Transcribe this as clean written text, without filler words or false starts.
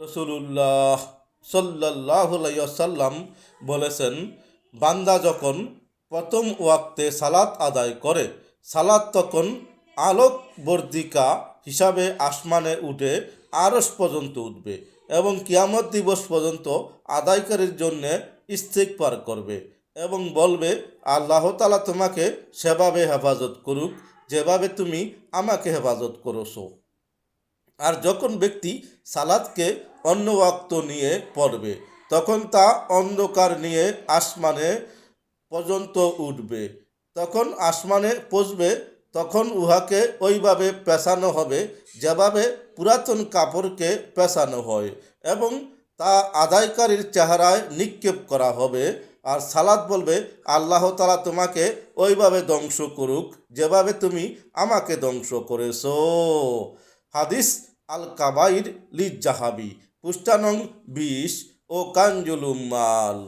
রসুলুল্লাহ সাল্লাল্লাহু আলাইহি ওয়াসাল্লাম বলেছেন, বান্দা যখন প্রথম ওয়াক্তে সালাত আদায় করে, সালাত তখন আলোক বর্ধিকা হিসাবে আসমানে উঠে আরশ পর্যন্ত উঠবে এবং কিয়ামত দিবস পর্যন্ত আদায়কারীর জন্য ইস্তিগফার করবে এবং বলবে, আল্লাহ তাআলা তোমাকে সেভাবে হেফাজত করুক যেভাবে তুমি আমাকে হেফাজত করেছো। আর যখন ব্যক্তি সালাদকে অন্য ওয়াক্ত নিয়ে পড়বে, তখন তা অন্ধকার নিয়ে আসমানে পর্যন্ত উঠবে। তখন আসমানে পৌঁছবে, তখন উহাকে ওইভাবে পেঁচানো হবে যেভাবে পুরাতন কাপড়কে পেঁচানো হয় এবং তা আদায়কারীর চেহারায় নিক্ষেপ করা হবে। আর সালাত বলবে, আল্লাহ তাআলা তোমাকে ওইভাবে ধ্বংস করুক যেভাবে তুমি আমাকে ধ্বংস করেছো। হাদিস আল কাবাইর লিজ জাহাবি, পৃষ্ঠা নং 20 ও কানজুল উম্মাল।